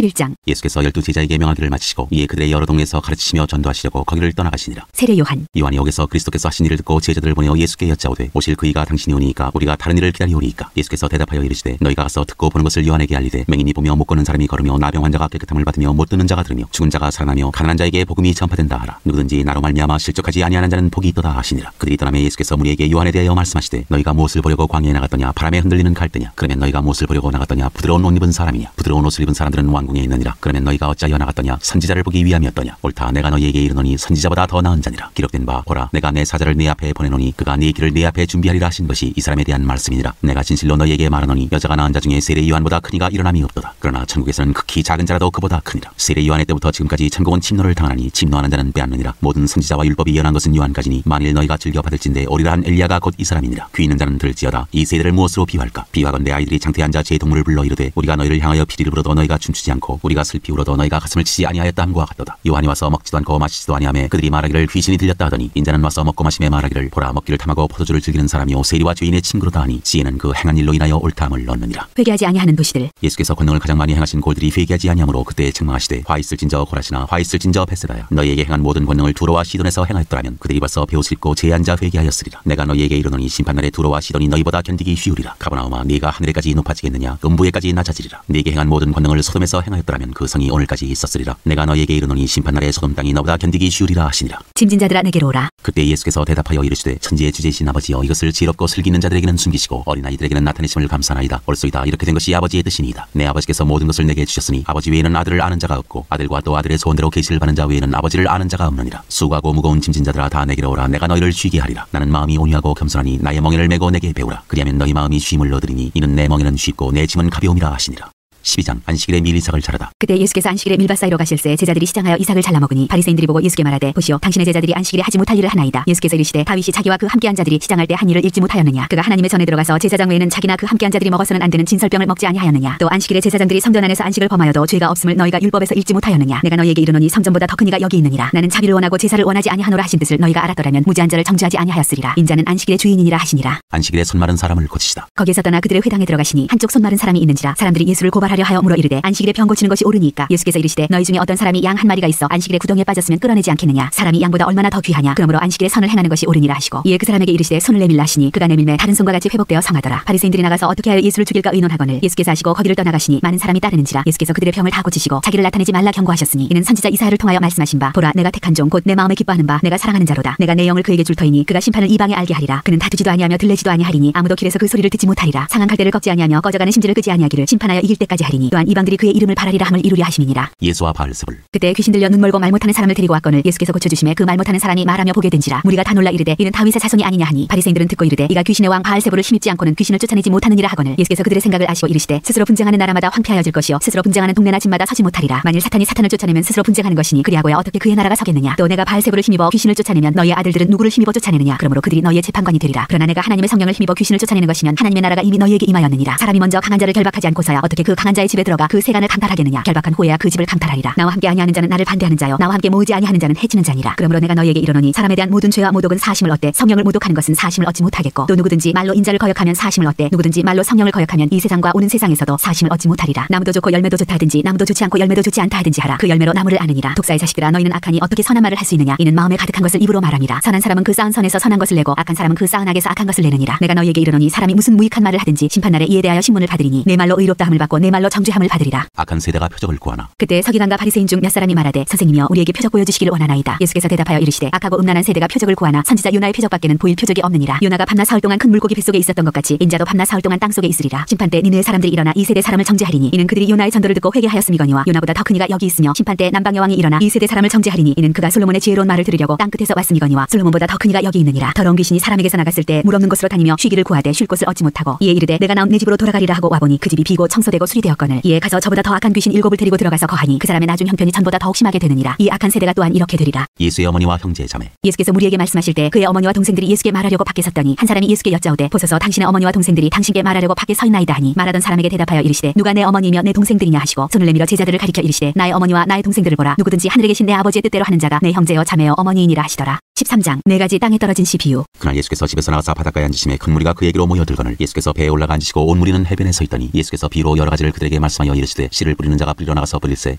11장. 예수께서 12제자에게 명하기를 마치시고 이에 그들의 여러 동네에서 가르치시며 전도하시려고 거기를 떠나가시니라. 세례 요한. 요한이 여기서 그리스도께서 하신 일을 듣고 제자들을 보내어 예수께 여짜오되 오실 그이가 당신이 오니이까 우리가 다른 일을 기다리오리이까. 예수께서 대답하여 이르시되 너희가 가서 듣고 보는 것을 요한에게 알리되 맹인이 보며 못 걷는 사람이 걸으며 나병 환자가 깨끗함을 받으며 못 듣는 자가 들으며 죽은 자가 살아나며 가난한 자에게 복음이 전파된다 하라. 누구든지 나로 말미암아 실족하지 아니하는 자는 복이 있도다 하시니라. 그들이 떠나매 예수께서 무리에게 요한에 대하여 말씀하시되 너희가 무엇을 보려고 광야에 나갔더냐. 바람에 흔들리는 갈대냐. 그러면 너희가 무엇을 보려고 나갔더냐. 부드러운 옷 입은 사람이냐. 부드러운 옷을 입은 사람들은 왕궁에 있느니라. 그러면 너희가 어찌하여 나갔더냐. 선지자를 보기 위함이었더냐. 옳다. 내가 너희에게 이르노니 선지자보다 더 나은 자니라. 기록된 바 보라 내가 내 사자를 네 앞에 보내노니 그가 네 길을 네 앞에 준비하리라 하신 것이 이 사람에 대한 말씀이니라. 내가 진실로 너희에게 말하노니 여자가 낳은 자 중에 세례 요한보다 큰 이가 일어남이 없도다. 그러나 천국에서는 극히 작은 자라도 그보다 크니라. 세례 요한의 때부터 지금까지 천국은 침노를 당하니 침노하는 자는 빼앗느니라. 모든 선지자와 율법이 예언한 것은 요한까지니 만일 너희가 즐겨 받을진대 오리라 한 엘리야가 곧 이 사람이니라. 귀 있는 자는 들을지어다. 이 세대를 무엇으로 비유할까. 비유하건대 아이들이 장태한 자 제 동물을 불러 이르되 우리가 너희를 향하여 피리를 불어도 너희가 춤추지 않고 우리가 슬피 울어도 너희가 가슴을 치지 아니하였다 함과 같도다. 요한이 와서 먹지도 않고 마시지도 아니하며 그들이 말하기를 귀신이 들렸다 하더니 인자는 와서 먹고 마시며 말하기를 보라 먹기를 탐하고 포도주를 즐기는 사람이요 세리와 죄인의 친구로다 하니 지혜는 그 행한 일로 인하여 옳다함을 얻느니라. 회개하지 아니하는 도시들. 예수께서 권능을 가장 많이 행하신 골들이 회개하지 아니하므로 그때 책망하시되 화 있을진저 고라시나 화 있을진저 베세다야. 너희에게 행한 모든 권능을 두로와 시돈에서 행하였더라면 그들이 벌써 배옷을 입고 제한 자 회개하였으리라. 내가 너희에게 이르노니 심판날에 두로와 시돈이 너희보다 견디기 쉬우리라. 가버나움아 네가 하늘에까지 높아지겠느냐. 음부에까지 낮아지리라. 네게 행한 모든 권능을 소돔에서 행하였더라면 그 성이 오늘까지 있었으리라. 내가 너희에게 이르노니 심판날에 소돔 땅이 너보다 견디기 쉬우리라 하시니라. 짐진 자들아 내게로 오라. 그때 예수께서 대답하여 이르시되 천지의 주제이신 아버지여 이것을 지혜롭고 슬기 있는 자들에게는 숨기시고 어린아이들에게는 나타내심을 감사나이다. 옳소이다. 이렇게 된 것이 아버지의 뜻이니이다. 내 아버지께서 모든 것을 내게 주셨으니 아버지 외에는 아들을 아는 자가 없고 아들과 또 아들의 소원대로 계시를 받는 자 외에는 아버지를 아는 자가 없느니라. 수고하고 무거운 짐진 자들아 다 내게로 오라. 내가 너희를 쉬게 하리라. 나는 마음이 온유하고 겸손하니 나의 멍에를 메고 내게 배우라. 그리하면 너희 마음이 쉼을 얻으리니 이는 내 멍에는 쉽고 내 짐은 가벼움이라 하시니라. 12장 안식일에 밀 이삭을 자르다. 그때 예수께서 안식일에 밀밭 사이로 가실새 제자들이 시장하여 이삭을 잘라 먹으니 바리새인들이 보고 예수께 말하되 보시오 당신의 제자들이 안식일에 하지 못할 일을 하나이다. 예수께서 이르시되 다윗이 자기와 그 함께한 자들이 시장할 때 한 일을 잃지 못하였느냐. 그가 하나님의 전에 들어가서 제사장 외에는 자기나 그 함께한 자들이 먹어서는 안 되는 진설병을 먹지 아니하였느냐. 또 안식일에 제사장들이 성전 안에서 안식을 범하여도 죄가 없음을 너희가 율법에서 읽지 못하였느냐. 내가 너희에게 이르노니 성전보다 더 큰 이가 여기 있느니라. 나는 자비를 원하고 제사를 원하지 아니하노라 하신 뜻을 너희가 알았더라면 무죄한 자를 정죄하지 아니하였으리라. 인자는 안식일의 주인이니라 하시니라. 안식일에 손 마른 사람을 고치시다. 거기에서 떠나 그들의 회당에 들어가시니 한쪽 손 마른 사람이 있는지라. 사람들이 예수를 고발하려 하여 물어 이르되 안식일에 병 고치는 것이 옳으니까. 예수께서 이르시되 너희 중에 어떤 사람이 양 한 마리가 있어 안식일에 구덩이에 빠졌으면 끌어내지 않겠느냐. 사람이 양보다 얼마나 더 귀하냐. 그러므로 안식일에 선을 행하는 것이 옳으니라 하시고 이에 그 사람에게 이르시되 손을 내밀라 하시니 그가 내밀매 다른 손과 같이 회복되어 성하더라. 바리새인들이 나가서 어떻게 하여 예수를 죽일까 의논하거늘 예수께서 하시고 거기를 떠나가시니 많은 사람이 따르는지라. 예수께서 그들의 병을 다 고치시고 자기를 나타내지 말라 경고하셨으니 이는 선지자 이사야를 통하여 말씀하신 바 보라 내가 택한 종 곧 내 마음에 기뻐하는 바 내가 사랑하는 자로다. 내가 내 영을 그에게 줄 터이니 그가 심판을 이방에 알게 하리라. 그는 다투지도 아니하며 들레지도 아니하리니 아무도 길에서 그 소리를 듣지 못하리라. 상한 갈대를 꺾지 아니하며 꺼져가는 심지를 끄지 아니하기를 심판하여 이길 때까지 하리니 또한 이방들이 그의 이름을 바라리라 함을 이루려 하심이니라. 예수와 바알세불. 그때 귀신 들려 눈 멀고 말 못하는 사람을 데리고 왔거늘 예수께서 고쳐주심에 그 말 못하는 사람이 말하며 보게 된지라. 무리가 다 놀라 이르되 이는 다윗의 자손이 아니냐 하니 바리새인들은 듣고 이르되 이가 귀신의 왕 바알세불을 힘입지 않고는 귀신을 쫓아내지 못하느니라 하거늘 예수께서 그들의 생각을 아시고 이르시되 스스로 분쟁하는 나라마다 황폐하여질 것이요 스스로 분쟁하는 동네나 집마다 서지 못하리라. 만일 사탄이 사탄을 쫓아내면 스스로 분쟁하는 것이니 그리하고야 어떻게 그의 나라가 서겠느냐. 또 내가 바알세불을 힘입어 귀신을 쫓아내면 너희의 아들들은 누구를 힘입어 쫓아내느냐. 그러므로 그들이 너희의 재판관이 되리라. 그러나 내가 하나님의 성령을 힘입어 귀신을 쫓아내는 것이면 하나님의 나라가 이미 너희에게 임하였느니라. 사람이 먼저 강한 자를 결박하지 않고서야 어떻게 그 강한 자의 집에 들어가 그 세간을 강탈하겠느냐. 결박한 후에야 그 집을 강탈하리라. 나와 함께 아니하는 자는 나를 반대하는 자요 나와 함께 모으지 아니하는 자는 해치는 자니라. 그러므로 내가 너희에게 이르노니 사람에 대한 모든 죄와 모독은 사심을 얻되 성령을 모독하는 것은 사심을 얻지 못하겠고 또 누구든지 말로 인자를 거역하면 사심을 얻되 누구든지 말로 성령을 거역하면 이 세상과 오는 세상에서도 사심을 얻지 못하리라. 나무도 좋고 열매도 좋다 하든지 나무도 좋지 않고 열매도 좋지 않다 하든지 하라. 그 열매로 나무를 아느니라. 독사의 자식들아 너희는 악하니 어떻게 선한 말을 할 수 있느냐. 이는 마음에 가득한 것을 입으로 말함이라. 선한 사람은 그 쌓은 선에서 선한 것을 내고 악한 사람은 그 쌓은 악에서 악한 것을 내느니라. 내가 너희에게 이르노니 사람이 무슨 무익한 말을 하든지 심판날에 이에 대하여 신문을 받으리니 내 말로 의롭다함을 받고 내 말로 정죄함을 받으리라. 악한 세대가 표적을 구하나. 그때 서기관과 바리새인 중 몇 사람이 말하되 선생님이여 우리에게 표적 보여주시기를 원하나이다. 예수께서 대답하여 이르시되 악하고 음란한 세대가 표적을 구하나 선지자 요나의 표적밖에는 보일 표적이 없느니라. 요나가 밤낮 사흘 동안 큰 물고기 뱃속에 있었던 것 같이 인자도 밤낮 사흘 동안 땅속에 있으리라. 심판 때 니느의 사람들이 일어나 이 세대 사람을 정죄하리니 이는 그들이 요나의 전도를 듣고 회개하였음이거니와 요나보다 더 큰 이가 여기 있으며 심판 때 남방 여왕이 일어나 이 세대 사람을 정죄하리니 이는 그가 솔로몬의 지혜로운 말을 들으려고 땅 끝에서 왔음이거니와 솔로몬보다 더 큰 이가 여기 있느니라. 더러운 귀신이 사람에게서 나갔을 때 물 없는 곳으로 다니며 쉬기를 구하되 쉴 곳을 얻지 못하고 이에 이르되 내가 나온 내 집으로 돌아가리라 하고 와보니 그 집이 비고 청소되고 수리되었거늘 이에 가서 저보다 더 악한 귀신 7을 데리고 들어가서 거하니 그 사람의 나중 형편이 전보다 더욱 심하게 되느니라. 이 악한 세대가 또한 이렇게 되리라. 예수의 어머니와 형제 자매. 예수께서 무리에게 말씀하실 때 그의 어머니와 동생들이 예수께 말하려고 밖에 섰더니 한 사람이 예수께 여짜오되 보소서 당신의 어머니와 동생들이 당신께 말하려고 밖에 서 있나이다 하니 말하던 사람에게 대답하여 이르시되 누가 내 어머니이며 내 동생들이냐 하시고 손을 내밀어 제자들을 가리켜 이르시되 나의 어머니와 나의 동생들을 보라. 누구든지 하늘에 계신 내 아버지의 뜻대로 하는 자가 내 형제여 자매여 어머니이니라 하시더라. 3장 4가지 땅에 떨어진 씨 비유. 그날 예수께서 집에서 나가서 바닷가에 앉으심에 큰 무리가 그에게로 모여들거늘 예수께서 배에 올라가 앉으시고 온 무리는 해변에 서 있더니 예수께서 비유로 여러 가지를 그들에게 말씀하여 이르시되 씨를 뿌리는 자가 뿌리러 나가서 뿌릴새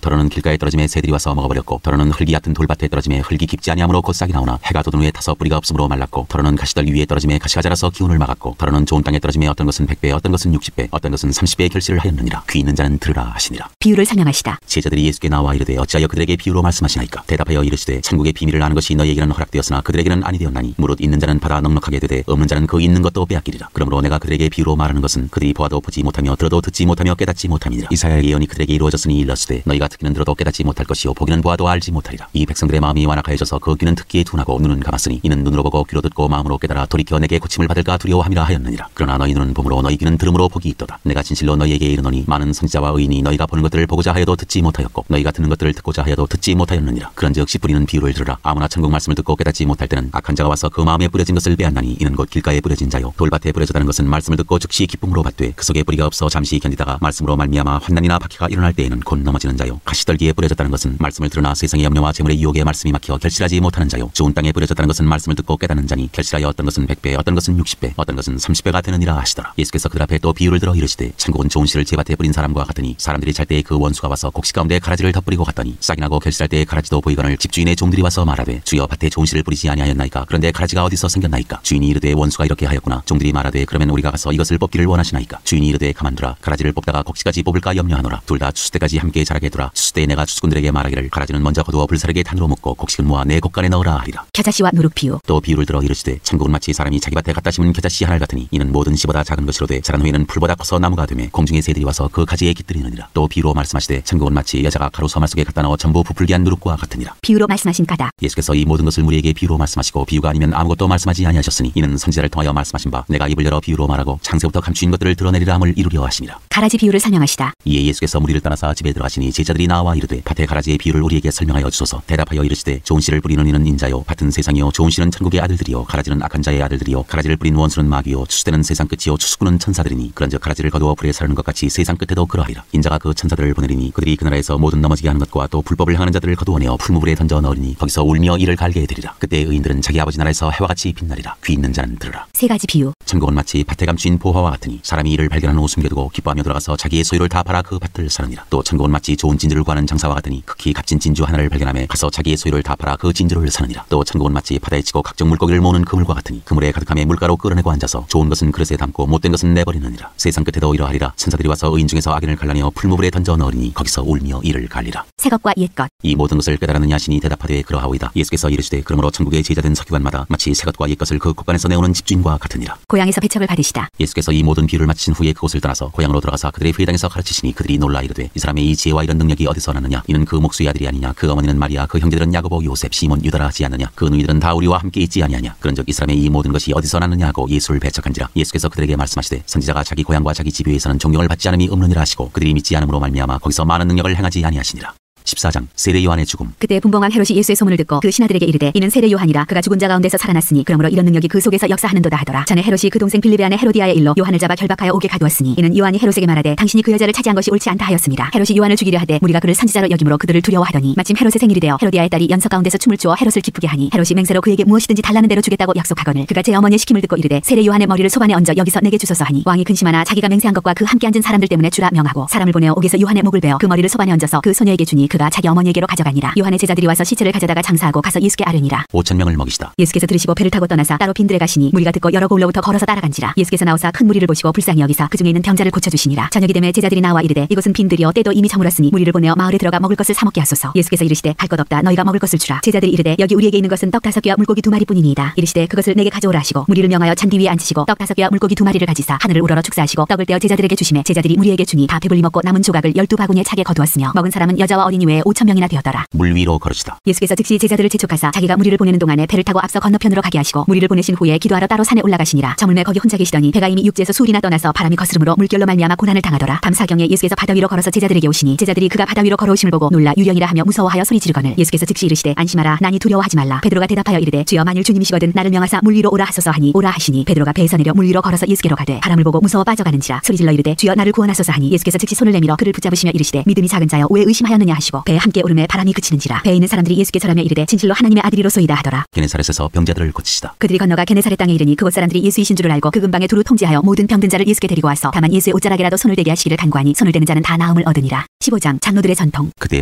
더러는 길가에 떨어짐에 새들이 와서 먹어버렸고 더러는 흙이 얕은 돌밭에 떨어짐에 흙이 깊지 아니하므로 곧 싹이 나오나 해가 돋은 후에 타서 뿌리가 없으므로 말랐고 더러는 가시떨 위에 떨어짐에 가시가 자라서 기운을 막았고 더러는 좋은 땅에 떨어짐에 어떤 것은 100배 어떤 것은 60배 어떤 것은 30배의 결실을 하였느니라. 귀 있는 자는 들으라 하시니라. 비유를 설명하시다. 제자들이 예수께 나와 이르되 어찌하여 그들에게 비유로 말씀하시나이까. 대답하여 이르시되 천국의 비밀을 아는 것이 너희에게는 허락되었으나 그들에게는 아니 되었나니 무릇 있는 자는 받아 넉넉하게 되되 없는 자는 그 있는 것도 빼앗기리라. 그러므로 내가 그들에게 비유로 말하는 것은 그들이 보아도 보지 못하며 들어도 듣지 못하며 깨닫지 못함이니라. 이사야의 예언이 그들에게 이루어졌으니 일렀으되 너희가 듣기는 들어도 깨닫지 못할 것이요 보기는 보아도 알지 못하리라. 이 백성들의 마음이 완악하여져서 그 귀는 듣기에 둔하고 눈은 감았으니 이는 눈으로 보고 귀로 듣고 마음으로 깨달아 돌이켜 내게 고침을 받을까 두려워함이라 하였느니라. 그러나 너희 눈은 봄으로 너희 귀는 들음으로 복이 있도다. 내가 진실로 너희에게 이르노니 많은 선지자와 의인이 너희가 보는 것들을 보고자 하여도 듣지 못하였고 너희가 듣는 것들을 듣고자 하여도 듣지 못하였느니라. 그런즉 씨 뿌리는 비유를 들으라. 아무나 천국 말씀을 듣고 깨닫지 못할 때는 악한 자가 와서 그 마음에 뿌려진 것을 빼앗나니 이는 곧 길가에 뿌려진 자요 돌밭에 뿌려졌다는 것은 말씀을 듣고 즉시 기쁨으로 받되 그 속에 뿌리가 없어 잠시 견디다가 말씀으로 말미암아 환난이나 박해가 일어날 때에는 곧 넘어지는 자요 가시떨기에 뿌려졌다는 것은 말씀을 들으나 세상의 염려와 재물의 유혹에 말씀이 막혀 결실하지 못하는 자요 좋은 땅에 뿌려졌다는 것은 말씀을 듣고 깨닫는 자니 결실하여 어떤 것은 100배 어떤 것은 60배 어떤 것은 30배가 되느니라 하시더라. 예수께서 그들 앞에 또 비유를 들어 이르시되 천국은 좋은 씨를 제 밭에 뿌린 사람과 같으니 사람들이 잘 때에 그 원수가 와서 곡식 가운데 가라지를 덧뿌리고 갔더니 싹이 나고 결실할 때에 가라지도 보이거늘 집주인의 종들이 와서 말하되 주여 밭에 좋은 씨를 뿌리지 아니하였나이까. 그런데 가라지가 어디서 생겼나이까. 주인이 이르되 원수가 이렇게 하였구나. 종들이 말하되 그러면 우리가 가서 이것을 뽑기를 원하시나이까. 주인이 이르되 가만두라. 가라지를 뽑다가 곡식까지 뽑을까 염려하노라. 둘 다 추수 때까지 함께 자라게 두라. 추수 때에 내가 추수꾼들에게 말하기를 가라지는 먼저 거두어 불사르게 단으로 묶고 곡식은 모아 내 곡간에 넣으라 하리라. 겨자씨와 누룩 비유. 또 비유를 들어 이르시되 천국은 마치 사람이 자기 밭에 갖다 심은 겨자씨 하나 같으니 이는 모든 씨보다 작은 것이로되 자란 후에는 풀보다 커서 나무가 되매 공중의 새들이 와서 그 가지에 깃들이느니라. 또 비유로 말씀하시되 천국은 마치 여자가 가루 서말 속에 갖다 넣어 전부 부풀게 한 누룩과 같으니라. 비유로 말씀하신 까닭. 예수께서 이 모든 것을 무리에게 비유로 말씀하시고 비유가 아니면 아무것도 말씀하지 아니하셨으니 이는 선지자를 통하여 말씀하신 바 내가 입을 열어 비유로 말하고 창세부터 감추인 것들을 드러내리라 함을 이루려 하심이라. 가라지 비유를 설명하시다. 이에 예수께서 무리를 떠나서 집에 들어가시니 제자들이 나와 이르되 밭의 가라지의 비유를 우리에게 설명하여 주소서. 대답하여 이르시되 좋은 씨를 뿌리는 이는 인자요 밭은 세상이요 좋은 씨는 천국의 아들들이요 가라지는 악한 자의 아들들이요 가라지를 뿌린 원수는 마귀요 추수되는 세상 끝이요 추수꾼은 천사들이니 그런즉 가라지를 거두어 불에 사르는 것 같이 세상 끝에도 그러하리라. 인자가 그 천사들을 보내리니 그들이 그 나라에서 모든 넘어지게 하는 것과 또 불법을 행하는 자들을 거두어내어 풀무불에 던져 넣으리니 거기서 울며 이를 갈게 되리라. 그때 의인들은 자기 아버지 나라에서 해와 같이 빛나리라. 귀 있는 자는 들으라. 3가지 비유. 천국은 마치 밭에 감추인 보화와 같으니 사람이 이를 발견한 후 숨겨두고 기뻐하며 들어가서 자기의 소유를 다 팔아 그 밭을 사느니라. 또 천국은 마치 좋은 진주를 구하는 장사와 같으니 극히 값진 진주 하나를 발견하며 가서 자기의 소유를 다 팔아 그 진주를 사느니라. 또 천국은 마치 바다에 치고 각종 물고기를 모으는 그물과 같으니 그물에 가득함에 물가로 끌어내고 앉아서 좋은 것은 그릇에 담고 못된 것은 내버리느니라. 세상 끝에도 이러하리라. 천사들이 와서 의인 중에서 악인을 갈라내어 풀무불에 던져 넣으리니 거기서 울며 이를 갈리라. 새 것과 옛 것. 이 모든 것을 깨달았느냐 하시니 대답하되 그러하오이다. 예수께서 이르시되 그러므로 천국의 제자된 서기관마다 마치 새 것과 옛 것을 그 곳간에서 내오는 집주인과 같으니라. 고향에서 배척을 받으시다. 예수께서 이 모든 비유를 마치신 후에 그곳을 떠나서 고향으로 들어가서 그들의 회당에서 가르치시니 그들이 놀라 이르되 이 사람의 이 지혜와 이런 능력이 어디서 났느냐. 이는 그 목수의 아들이 아니냐. 그 어머니는 마리아 그 형제들은 야고보 요셉 시몬 유다라 하지 않느냐. 그 누이들은 다 우리와 함께 있지 아니하냐. 그런즉 이 사람의 이 모든 것이 어디서 났느냐 하고 예수를 배척한지라. 예수께서 그들에게 말씀하시되 선지자가 자기 고향과 자기 집 위에서는 존경을 받지 않음이 없느니라 하시고 그들이 믿지 않음으로 말미암아 거기서 많은 능력을 행하지 아니하시니라. 14장 세례 요한의 죽음. 그때 분봉왕 헤롯이 예수의 소문을 듣고 그 신하들에게 이르되 이는 세례 요한이라. 그가 죽은 자 가운데서 살아났으니 그러므로 이런 능력이 그 속에서 역사하는도다 하더라. 전에 헤롯이 그 동생 빌립의 아내 헤로디아의 일로 요한을 잡아 결박하여 옥에 가두었으니 이는 요한이 헤롯에게 말하되 당신이 그 여자를 차지한 것이 옳지 않다 하였습니다. 헤롯이 요한을 죽이려 하되 무리가 그를 선지자로 여김으로 그들을 두려워하더니 마침 헤롯의 생일이 되어 헤로디아의 딸이 연석 가운데서 춤을 추어 헤롯을 기쁘게 하니 헤롯이 맹세로 그에게 무엇이든지 달라는 대로 주겠다고 약속하거늘 그가 제 어머니의 시킴을 듣고 이르되 세례 요한의 머리를 소반에 얹어 여기서 내게 주소서 하니 왕이 근심하나 자기가 맹세한 것과 그 함께 앉은 사람들 때문에 주라 명하고 사람을 보내어 옥에서 요한의 목을 베어 그 머리를 소반에 얹어서 그 소녀에게 주니 그가 자기 어머니에게로 가져가니라. 요한의 제자들이 와서 시체를 가져다가 장사하고 가서 예수께 아뢰니라. 5,000명을 먹이시다. 예수께서 들으시고 배를 타고 떠나사 따로 빈들에 가시니 무리가 듣고 여러 고을로부터 걸어서 따라간지라. 예수께서 나오사 큰 무리를 보시고 불쌍히 여기사 그 중에 있는 병자를 고쳐주시니라. 저녁이 되매 제자들이 나와 이르되 이곳은 빈들이요 때도 이미 저물었으니 무리를 보내어 마을에 들어가 먹을 것을 사 먹게 하소서. 예수께서 이르시되 할 것 없다. 너희가 먹을 것을 주라. 제자들이 이르되 여기 우리에게 있는 것은 떡 5개와 물고기 2마리뿐이니이다. 이르시되 그것을 내게 가져오라 하시고 무리를 명하여 잔디 위에 앉히시고 떡 5개와 물고기 2마리를 가지사 하늘을 우러러 축사하시고 떡을 떼어 제자들에게 주시매 제자들이 무리에게 주니 다 배불리 먹고 남은 조각을 12바구니에 차게 거두었으며 먹은 사람은 여자와 어린이 외에 5,000명이나 되었더라. 물 위로 걸으시다. 예수께서 즉시 제자들을 재촉하사 자기가 무리를 보내는 동안에 배를 타고 앞서 건너편으로 가게 하시고 무리를 보내신 후에 기도하러 따로 산에 올라가시니라. 저물매 거기 혼자 계시더니 배가 이미 육지에서 수울이나 떠나서 바람이 거스름으로 물결로 말미암아 고난을 당하더라. 밤 사경에 예수께서 바다 위로 걸어서 제자들에게 오시니 제자들이 그가 바다 위로 걸어오심을 보고 놀라 유령이라 하며 무서워하여 소리 지르거늘 예수께서 즉시 이르시되 안심하라 나니 두려워하지 말라. 베드로가 대답하여 이르되 주여 만일 주님이시거든 나를 명하사 물 위로 오라 하소서 하니 오라 하시니 베드로가 배에서 내려 물 위로 걸어서 예수께로 가되 바람을 보고 무서워 빠져가는지라 소리질러 이르되 주여 나를 구원하소서 하니 예수께서 즉시 손을 내밀어 그를 붙잡으시며 이르시되 믿음이 작은 자여 왜 의심하였느냐 하시고 하시고 배에 함께 오름에 바람이 그치는지라. 배에 있는 사람들이 예수께 절하며 이르되 진실로 하나님의 아들이로소이다 하더라. 게네사렛에서 병자들을 고치시다. 그들이 건너가 게네사렛 땅에 이르니 그곳 사람들이 예수이신 줄을 알고 그 근방에 두루 통지하여 모든 병든 자를 예수께 데리고 와서 다만 예수의 옷자락에라도 손을 대게 하시기를 간구하니 손을 대는 자는 다 나음을 얻으니라. 15장 장로들의 전통. 그때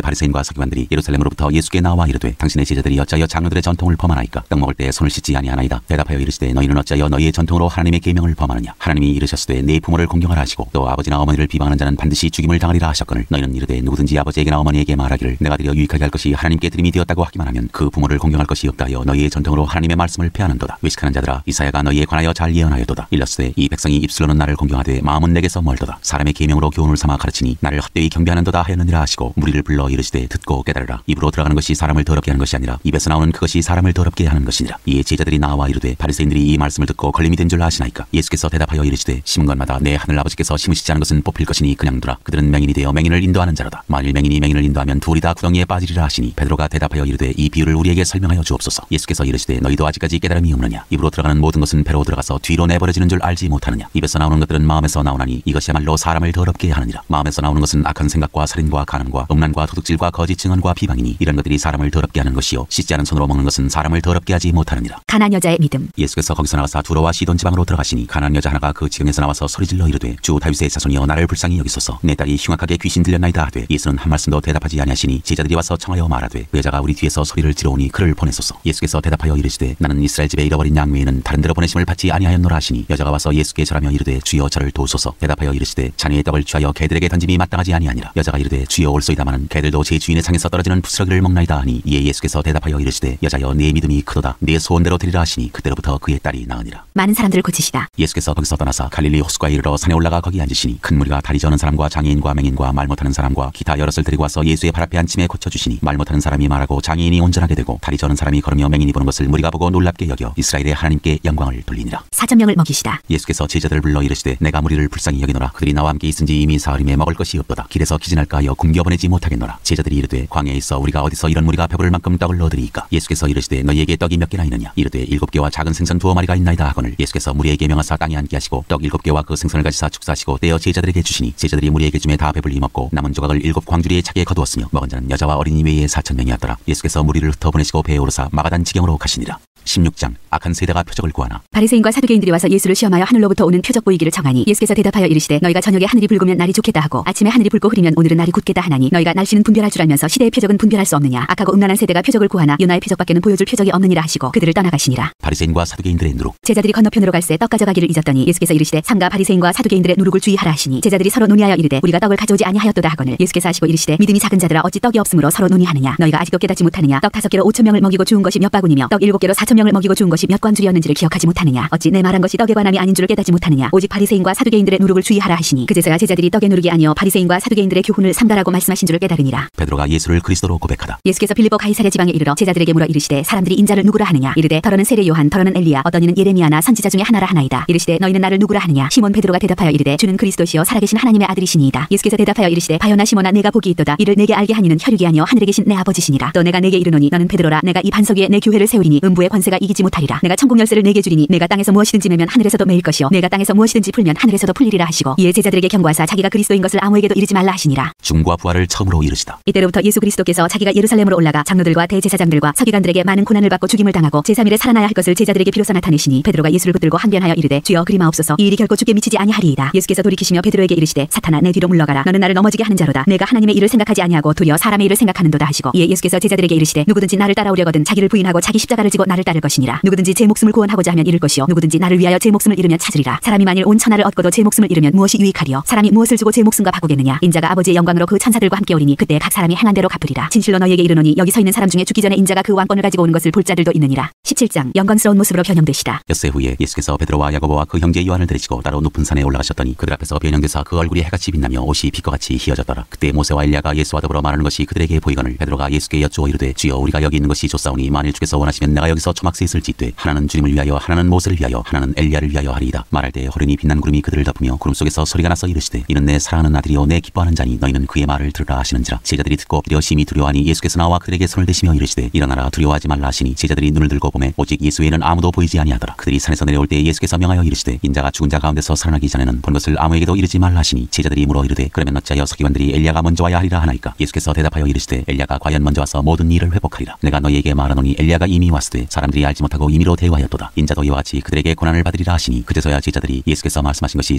바리새인과 서기관들이 예루살렘으로부터 예수께 나와 이르되 당신의 제자들이 어찌하여 장로들의 전통을 범하나이까? 떡 먹을 때 손을 씻지 아니하나이다. 대답하여 이르시되 너희는 어찌하여 너희의 전통으로 하나님의 계명을 범하느냐? 하나님이 이르셨으되 네 부모를 공경하라 하시고 또 아버지나 어머니를 비방하는 자는 반드시 죽임을 당하리라 하셨거늘 너희는 이르되 누구든지 아버지에게나 어머니에게 말하기를 내가 드려 유익하게 할 것이 하나님께 드림이 되었다고 하기만 하면 그 부모를 공경할 것이 없다 하여 너희의 전통으로 하나님의 말씀을 폐하는도다. 외식하는 자들아 이사야가 너희에 관하여 잘 예언하였도다. 일렀으되 이 백성이 입술로는 나를 공경하되 마음은 내게서 멀도다. 사람의 계명으로 교훈을 삼아 가르치니 나를 헛되이 경배하는도다 하였느니라 하시고 무리를 불러 이르시되 듣고 깨달으라. 입으로 들어가는 것이 사람을 더럽게 하는 것이 아니라 입에서 나오는 그것이 사람을 더럽게 하는 것이니라. 이에 제자들이 나와 이르되 바리새인들이 이 말씀을 듣고 걸림이 된 줄 아시나이까? 예수께서 대답하여 이르시되 심은 것마다 내 하늘 아버지께서 심으시지 않은 것은 뽑힐 것이니 그냥 두라. 그들은 맹인이 되어 맹인을 인도하는 자로다. 만일 맹인이 맹인을 인도하면 둘이 다 구덩이에 빠지리라 하시니 베드로가 대답하여 이르되 이 비유를 우리에게 설명하여 주옵소서. 예수께서 이르시되 너희도 아직까지 깨달음이 없느냐? 입으로 들어가는 모든 것은 배로 들어가서 뒤로 내버려지는 줄 알지 못하느냐? 입에서 나오는 것들은 마음에서 나오나니 이것이야말로 사람을 더럽게 하느니라. 마음에서 나오는 것은 악한 생각과 살인과 간음과 음란과 도둑질과 거짓 증언과 비방이니 이런 것들이 사람을 더럽게 하는 것이요 씻지 않은 손으로 먹는 것은 사람을 더럽게 하지 못하느니라. 가나안 여자의 믿음. 예수께서 거기서 나가사 두로와 시돈 지방으로 들어가시니 가나안 여자 하나가 그 지경에서 나와서 소리질러 이르되 주 다윗의 자손이여 나를 불쌍히 여기소서. 내 딸이 흉악하게 귀신 들렸나이다 하되 예수는 한 말씀도 대답하지 아니하시니 제자들이 와서 청하여 말하되 그 여자가 우리 뒤에서 소리를 지르오니 그를 보내소서. 예수께서 대답하여 이르시되 나는 이스라엘 집에 잃어버린 양 외에는 다른 데로 보내심을 받지 아니하였노라 하시니 여자가 와서 예수께 절하며 이르되 주여 저를 도우소서. 대답하여 이르시되 자네의 떡을 취하여 개들에게 던짐이 마땅하지 아니하니라. 여자가 이르되 주여 올소이다마는 개들도 제 주인의 상에서 떨어지는 부스러기를 먹나이다 하니 이에 예수께서 대답하여 이르시되 여자여 네 믿음이 크도다. 네 소원대로 되리라 하시니 그때로부터 그의 딸이 나으니라. 많은 사람들을 고치시다. 예수께서 거기서 떠나사 갈릴리 호수가에 이르러 산에 올라가 거기 앉으시니 큰 무리가 다리 저는 사람과 장애인과 맹인과 말 못하는 사람과 기타 여럿을 데리고 와서 예수의 발 앞에 앉힘에 고쳐주시니 말 못하는 사람이 말하고 장애인이 온전하게 되고 다리 저는 사람이 걸으며 맹인이 보는 것을 무리가 보고 놀랍게 여겨 이스라엘의 하나님께 영광을 돌리니라. 4,000명을 먹이시다. 예수께서 제자들을 불러 이르시되 내가 무리를 불쌍히 여기노라. 그들이 나와 함께 있은지 이미 사흘임에 먹을 것이 없도다. 길에서 기진할까 하여 굶겨 보내지 못하겠노라. 제자들이 이르되 광야에 있어 우리가 어디서 이런 무리가 배부를 만큼 떡을 넣으리이까? 예수께서 이르시되 너희에게 떡이 몇 개나 있느냐? 이르되 7개와 작은 생선 2마리가 있나이다 하거늘 예수께서 무리에게 명하사 땅에 앉게 하시고 떡 7개와 그 생선을 가지사 축사하시고 떼어 제자들에게 주시니 제자들이 무리에게 주매 다 배불리 먹고 남은 조각을 7 광주리에 차게 거두었으며 먹은 자는 여자와 어린이 외에 4,000명이었더라. 예수께서 무리를 흩어 보내시고 배에 오르사 마가단 지경으로 가시니라. 16장 악한 세대가 표적을 구하나. 바리새인과 사두개인들이 와서 예수를 시험하여 하늘로부터 오는 표적 보이기를 청하니 예수께서 대답하여 이르시되 너희가 저녁에 하늘이 붉으면 날이 좋겠다 하고 아침에 하늘이 붉고 흐리면 오늘은 날이 굳겠다 하나니 너희가 날씨는 분별할 줄 알면서 시대의 표적은 분별할 수 없느냐? 악하고 음란한 세대가 표적을 구하나 요나의 표적밖에는 보여줄 표적이 없느니라 하시고 그들을 떠나가시니라. 바리새인과 사두개인들의 누룩. 제자들이 건너편으로 갈새 떡 가져가기를 잊었더니 예수께서 이르시되 삼가 바리새인과 사두개인들의 누룩을 주의하라 하시니 제자들이 서로 논의하여 이르되 우리가 떡을 가져오지 아니하였도다 하거늘 예수께서 하시고 이르시되 믿음이 작은 자들아 어찌 떡이 없으므로 서로 논의하느냐? 너희가 아직도 깨닫지 못하느냐? 떡 5개로 5,000명을 먹이고 주운 것이 몇 바구니며 떡 7개로 4,000명을 먹이고 주운 것이 몇 관줄이었는지를 기억하지 못하느냐? 어찌 내 말한 것이 떡에 관함이 아닌 줄을 깨닫지 못하느냐? 오직 바리새인과 사두개인들의 누룩을 주의하라 하시니 그제서야 제자들이 떡의 누룩이 아니요 바리새인과 사두개인들의 교훈을 삼가라고 말씀하신 줄을 깨달으니라. 베드로가 예수를 그리스도로 고백하다. 예수께서 빌립보 가이사랴 지방에 이르러 제자들에게 물어 이르시되 사람들이 인자를 누구라 하느냐? 이르되 더러는 세례 요한 더러는 엘리야 어떤 이는 예레미야나 선지자 중에 하나라 하나이다. 이르시되 너희는 나를 누구라 하느냐? 시몬 베드로가 대답하여 이르되 주는 그리스도시요 살아계신 하나님의 아들이시니이다. 예수께서 대답하여 이르시되 바요나 시몬아 내가 복이 있도다. 이를 내게 알게 하니는 혈육이 아니요 하늘에 계신 내 아버지시니라. 또 내가 내게 이르노니 너는 베드로라. 내가 이 반석 위에 내 교회를 세우리니 음부의 권세가 이기지 못하리라. 내가 천국 열쇠를 내게 주리니 내가 땅에서 무엇이든지 매면 하늘에서도 매일 것이요 내가 땅에서 무엇이든지 풀면 하늘에서도 풀리리라 하시고 이에 제자들에게 경고하사 자기가 그리스도인 것을 아무에게도 이르지 말라 하시니라. 죽음과 부활을 처음으로 이르시다. 이때로부터 예수 그리스도께서 자기가 예루살렘으로 올라가 장로들과 대제사장들과 서기관들에게 많은 고난을 받고 죽임을 당하고 제3일에 살아나야 할 것을 제자들에게 비로소 나타내시니 베드로가 예수를 붙들고 항변하여 이르되 주여 그리 마옵소서 이 일이 결코 죽게 미치지 아니하리이다. 예수께서 돌이키시며 베드로에게 이르시되 사탄아 내 뒤로 물러가라. 너는 나를 넘어지게 하는 자로다. 내가 하나님의 일을 생각하지 아니하고 도리어 사람의 일을 생각하는도다 하시고 이에 예수께서 제자들에게 이르시되 누구든지 나를 따라오려거든 자기를 부인하고 자기 십자가를 지고 나를 따를 것이니라. 누구든지 제 목숨을 구원하고자 하면 잃을 것이요 누구든지 나를 위하여 제 목숨을 잃으면 찾으리라. 사람이 만일 온 천하를 얻고도 제 목숨을 잃으면 무엇이 유익하리요? 사람이 무엇을 주고 제 목숨과 바꾸겠느냐? 인자가 아버지의 영광으로 그 천사들과 함께 오리니 그때 각 사람이 행한 대로 갚으리라. 진실로 너희에게 이르노니 여기 서 있는 사람 중에 죽기 전에 인자가 그 왕권을 가지고 오는 것을 볼 자들도 있느니라. 17장 영광스러운 모습으로 변형되시다. 엿새 후에 예수께서 베드로와 야고보와 그 형제 요한을 데리시고 따로 높은 산에 올라가셨더니 그들 앞에서 변형되사 그 얼굴이 해같이 빛나며 옷이 빛과 같이 희어졌더라. 그때 모세와 엘리야가 예수와 더불어 말하는 것이 그들에게 보이거늘 베드로가 예수께 여쭈어 이르되 주여 우리가 여기 있는 것이 좋사오니 만일 주께서 원하시면 내가 여기서 토막 셋을 짓되 하나는 주님을 위하여 하나는 모세를 위하여 하나는 엘리야를 위하여 하리이다. 말할 때 호련히 빛난 구름이 그들을 덮으며 구름 속에서 소리가 나서 이르시되 이는 내 사랑하는 아들이요 내 기뻐하는 자니 너희는 그의 말을 들으라 하시는지라. 제자들이 듣고 엎드려 심히 두려워하니 예수께서 나와 그들에게 손을 대시며 이르시되 일어나라 두려워하지 말라 하시니 제자들이 눈을 들고 보매 오직 예수 외에는 아무도 보이지 아니하더라. 그들이 산에서 내려올 때 예수께서 명하여 이르시되 인자가 죽은 자 가운데서 살아나기 전에는 본 것을 아무에게도 이르지 말라 하시니 제자들이 물어 이르되 그러면 어찌하여 서기관들이 엘리야가 먼저 와야 하리라 하나이까. 예수께서 대답하여 이르시되 엘리야가 과연 먼저 와서 모든 일을 회복하리라. 내가 너희에게 말하노니 엘리야가 이미 왔으되 사람들이 알지 못하고 임의로 대우하였도다. 인자도 이와 같이 그들에게 고난을 받으리라 하시니 그제서야 제자들이 예수께서 말씀하신 것이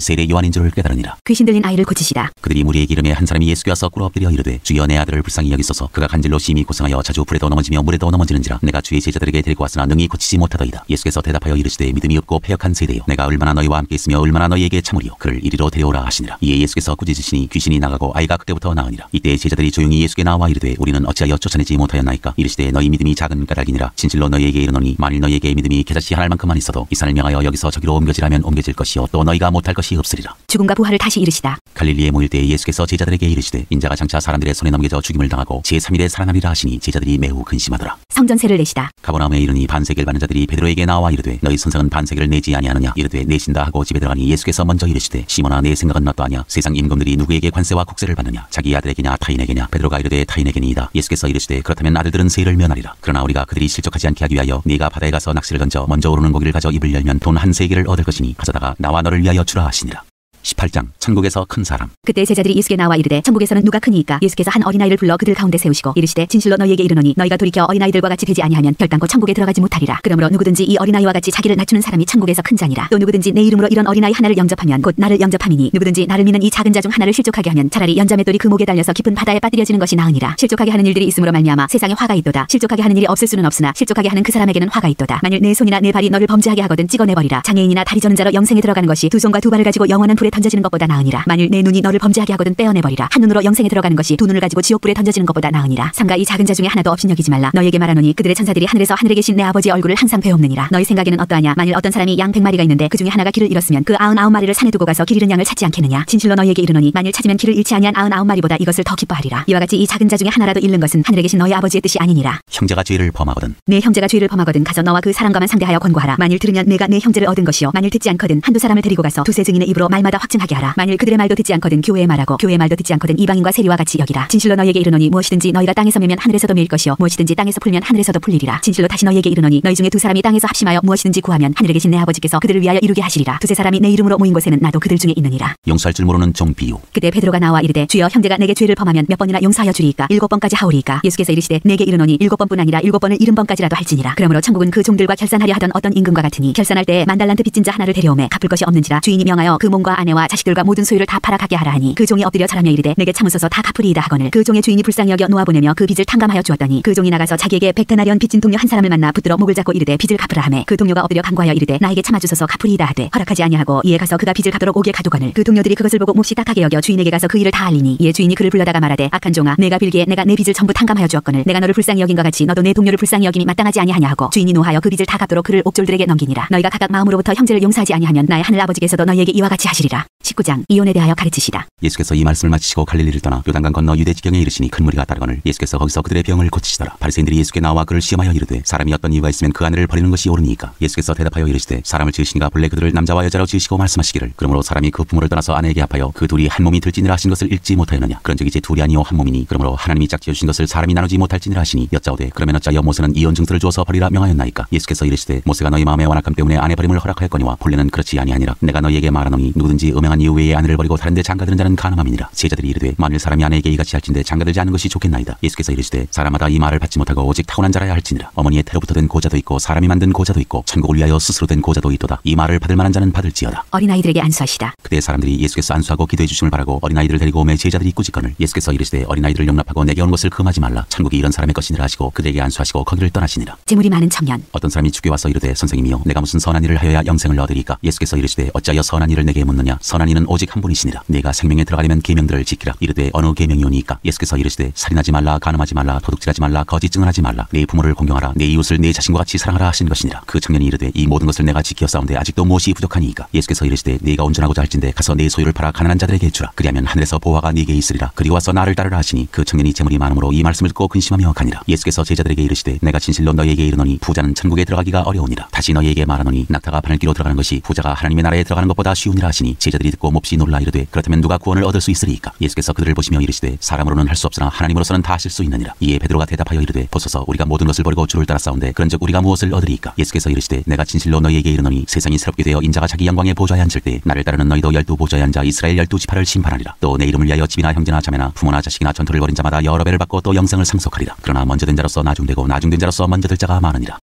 세례 요한인 줄을 깨달으니라. 귀신 들린 아이를 고치시다. 그들이 무리의 기름에 한 사람이 예수께 와서 꿇어 엎드려 이르되 주여 내 아들을 불쌍히 여기소서. 그가 간질로 심히 고생하여 자주 불에도 넘어지며 물에도 넘어지는지라. 내가 주의 제자들에게 데리고 왔으나 능히 고치지 못하더이다. 예수께서 대답하여 이르시되 믿음이 없고 패역한 세대요 내가 얼마나 너희와 함께 있으며 얼마나 너희에게 참으리요. 그를 이리로 데려오라 하시니라. 이에 예수께서 꾸짖으시니 귀신이 나가고 아이가 그때부터 나으니라. 이때 제자들이 조용히 예수께 나와 이르되 우리는 어찌하여 쫓아내지 못하였나이까. 이르시되 너희 믿음이 작은 까닭이니라. 진실로 너희에게 이르노니 만일 너희에게 믿음이 겨자씨 하나만큼만 있어도 이 산을 명하여 여기서 저기로 옮겨지라면 옮겨질 것이요 또 너희가 못할 것이 없으리라. 죽음과 부활을 다시 이르시다. 갈릴리에 모일 때 예수께서 제자들에게 이르시되 인자가 장차 사람들의 손에 넘겨져 죽임을 당하고 제3일에 살아나리라 하시니 제자들이 매우 근심하더라. 성전세를 내시다. 가버나움에 이르니 반세계를 받는 자들이 베드로에게 나와 이르되 너희 선생은 반세계를 내지 아니하느냐. 이르되 내신다 하고 집에 들어가니 예수께서 먼저 이르시되 시몬아 내 생각은 어떠하냐. 세상 임금들이 누구에게 관세와 국세를 받느냐. 자기 아들에게냐 타인에게냐. 베드로가 이르되 타인에게니이다. 예수께서 이르시되 그렇다면 아들들은 세를 면하리라. 그러나 우리가 그들이 실족하지 않게 하기 위하여 네가 바다에 가서 낚시를 던져 먼저 오르는 고기를 가져 입을 열면 돈 한 세계를 얻을 것이니 가져다가 나와 너를 위하여 주라 하시니라. 18장 천국에서 큰 사람. 그때 제자들이 예수께 나와 이르되 천국에서는 누가 크니이까. 예수께서 한 어린아이를 불러 그들 가운데 세우시고 이르시되 진실로 너희에게 이르노니 너희가 돌이켜 어린아이들과 같이 되지 아니하면 결단코 천국에 들어가지 못하리라. 그러므로 누구든지 이 어린아이와 같이 자기를 낮추는 사람이 천국에서 큰 자니라. 또 누구든지 내 이름으로 이런 어린아이 하나를 영접하면 곧 나를 영접함이니 누구든지 나를 믿는 이 작은 자 중 하나를 실족하게 하면 차라리 연자맷돌이 그 목에 달려서 깊은 바다에 빠뜨려지는 것이 나으니라. 실족하게 하는 일들이 있음으로 말미암아 세상에 화가 있도다. 실족하게 하는 일이 없을 수는 없으나 실족하게 하는 그 사람에게는 화가 있도다. 만일 내 손이나 내 발이 너를 범죄하게 하거든 찍어내버리라. 장애인이나 다리 저는 자로 영생에 들어가는 것이 두 손과 두 발을 가지고 영원한 불에 던져지는 것보다 나으니라. 만일 내 눈이 너를 범죄하게 하거든 떼어내버리라. 한 눈으로 영생에 들어가는 것이 두 눈을 가지고 지옥불에 던져지는 것보다 나으니라. 삼가 이 작은 자 중에 하나도 업신여기지 말라. 너희에게 말하노니 그들의 천사들이 하늘에서 하늘에 계신 내 아버지의 얼굴을 항상 배옵느니라. 너희 생각에는 어떠하냐. 만일 어떤 사람이 양 100마리가 있는데 그 중에 하나가 길을 잃었으면 그 99마리를 산에 두고 가서 길 잃은 양을 찾지 않겠느냐. 진실로 너희에게 이르노니 만일 찾으면 길을 잃지 아니한 99마리보다 이것을 더 기뻐하리라. 이와 같이 이 작은 자 중에 하나라도 잃는 것은 하늘에 계신 너희 아버지의 뜻이 아니니라. 형제가 죄를 범하거든 내 형제가 죄를 범하거든 가서 너와 그 사람과만 상대하여 권고하라. 만일 들으면 내가 내 형제를 얻은 것이요 만일 듣지 않거든 한두 사람을 데리고 가서 두세 증인의 입으로 말마다 확증하게 하라. 만일 그들의 말도 듣지 않거든 교회의 말하고 교회의 말도 듣지 않거든 이방인과 세리와 같이 여기라. 진실로 너희에게 이르노니 무엇이든지 너희가 땅에서 메면 하늘에서도 메일 것이요 무엇이든지 땅에서 풀면 하늘에서도 풀리리라. 진실로 다시 너희에게 이르노니 너희 중에 두 사람이 땅에서 합심하여 무엇이든지 구하면 하늘에 계신 내 아버지께서 그들을 위하여 이루게 하시리라. 두세 사람이 내 이름으로 모인 곳에는 나도 그들 중에 있느니라. 용서할 줄 모르는 종 비유. 그때 베드로가 나와 이르되 주여 형제가 내게 죄를 범하면 몇 번이나 용서하여 주리이까. 7번까지 하오리이까. 예수께서 이르시되 내게 이르노니 7번뿐 아니라 7번을 70번까지라도 할지니라. 그러므로 천국은 그 종들과 결산하려 하던 어떤 임금과 같으니 결산할 때에 10,000달란트 빚진 자 하나를 데려오매 갚을 것이 없는지라. 주인이 명하여 그 몸과 아내와 자식들과 모든 소유를 다 팔아 가게 하라 하니 그 종이 엎드려 절하며 이르되 내게 참으소서 다 갚으리이다 하거늘 그 종의 주인이 불쌍히 여겨 놓아보내며 그 빚을 탕감하여 주었더니 그 종이 나가서 자기에게 100데나리온 빚진 동료 한 사람을 만나 붙들어 목을 잡고 이르되 빚을 갚으라 하매 그 동료가 엎드려 간구하여 이르되 나에게 참아주소서 갚으리이다 하되 허락하지 아니하고 이에 가서 그가 빚을 갚도록 오게 가두거늘 그 동료들이 그것을 보고 몹시 딱하게 여겨 주인에게 가서 그 일을 다 알리니 이에 주인이 그를 불러다가 말하되 악한 종아 내가 빌기에 내가 내 빚을 전부 탕감하여 주었거늘 내가 너를 불쌍히 여긴 것 같이 너도 내 동료를 불쌍히 여김이 마땅하지 아니하냐 하고 주인이 노하여 그 빚을 다 갚도록 그를 옥졸들에게 넘기니라. 너희가 각각 마음으로부터 형제를 용서하지 아니하면 나의 하늘 아버지께서도 너희에게 이와 같이 하시리라. 19장 이혼에 대하여 가르치시다. 예수께서 이 말씀을 마치시고 갈릴리를 떠나 요단강 건너 유대 지경에 이르시니 큰 무리가 따르거늘 예수께서 거기서 그들의 병을 고치시더라. 바리새인들이 예수께 나와 그를 시험하여 이르되 사람이 어떤 이유가 있으면 그 아내를 버리는 것이 옳으니까. 예수께서 대답하여 이르시되 사람을 지으시니가 본래 그들을 남자와 여자로 지으시고 말씀하시기를 그러므로 사람이 그 부모를 떠나서 아내에게 합하여 그 둘이 한 몸이 될지니라 하신 것을 읽지 못하였느냐. 그런즉 이제 둘이 아니요 한 몸이니 그러므로 하나님이 짝지어 주신 것을 사람이 나누지 못할지니라 하시니 여짜오되 그러면 어찌하여 모세는 이혼 증서를 주어서 버리라 명하였나이까. 예수께서 이르시되 모세가 너희 마음의 완악함 때문에 아내 버림을 허락하였거니와 본래는 그렇지 아니하니라. 내가 너희에게 말하노니 누구든지 음행한 이유 외에 아내를 버리고 다른 데 장가드는 자는 가늠함이니라. 제자들이 이르되 만일 사람이 아내에게 이같이 할진대 장가들지 않은 것이 좋겠나이다. 예수께서 이르시되 사람마다 이 말을 받지 못하고 오직 타고난 자라야 할지니라. 어머니의 태로부터 된 고자도 있고 사람이 만든 고자도 있고 천국을 위하여 스스로 된 고자도 있도다. 이 말을 받을 만한 자는 받을지어다. 어린아이들에게 안수하시다. 그때 사람들이 예수께서 안수하고 기도해 주심을 바라고 어린아이들을 데리고 오매 제자들이 꾸짖거늘 예수께서 이르시되 어린아이들을 용납하고 내게 오는 것을 금하지 말라. 천국이 이런 사람의 것이니라 하시고 그들에게 안수하시고 거기를 떠나시니라. 재물이 많은 청년. 어떤 사람이 주께 와서 이르되 선생님이여 내가 무슨 선한 일을 하여야 영생을 얻으리까. 예수께서 이르시되 어찌하여 선한 일을 내게 묻느냐. 선한 이는 오직 한 분이시니라. 내가 생명에 들어가려면 계명들을 지키라. 이르되 어느 계명이오니까? 예수께서 이르시되 살인하지 말라, 간음하지 말라, 도둑질하지 말라, 거짓 증언하지 말라, 내 부모를 공경하라, 내 이웃을 내 자신과 같이 사랑하라 하신 것이니라. 그 청년이 이르되 이 모든 것을 내가 지키었사온데 아직도 무엇이 부족하니이까? 예수께서 이르시되 네가 온전하고자 할진대 가서 내 소유를 팔아 가난한 자들에게 주라. 그리하면 하늘에서 보화가 네게 있으리라. 그리고 와서 나를 따르라 하시니 그 청년이 재물이 많음으로 이 말씀을 듣고 근심하며 가니라. 예수께서 제자들에게 이르시되 내가 진실로 너희에게 이르노니 부자는 천국에 들어가기가 어려우니라. 다시 너희에게 말하노니 낙타가 바늘기로 들어가는 것이 부자가 하나님의 나라에 들어가는 것보다 쉬우니라 하시니 제자들이 듣고 몹시 놀라 이르되 그렇다면 누가 구원을 얻을 수 있으리이까? 예수께서 그들을 보시며 이르시되 사람으로는 할 수 없으나 하나님으로서는 다 하실 수 있느니라. 이에 베드로가 대답하여 이르되 보소서 우리가 모든 것을 버리고 주를 따랐사온데 그런즉 우리가 무엇을 얻으리이까? 예수께서 이르시되 내가 진실로 너희에게 이르노니 세상이 새롭게 되어 인자가 자기 영광의 보좌에 앉을 때 나를 따르는 너희도 12보좌에 앉아 이스라엘 12지파를 심판하리라. 또 내 이름을 위하여 집이나 형제나 자매나 부모나 자식이나 전토를 벌인 자마다 여러 배를 받고 또 영생을 상속하리라. 그러나 먼저 된 자로서 나중되고 나중된 자로서 먼저 될 자가 많으니라.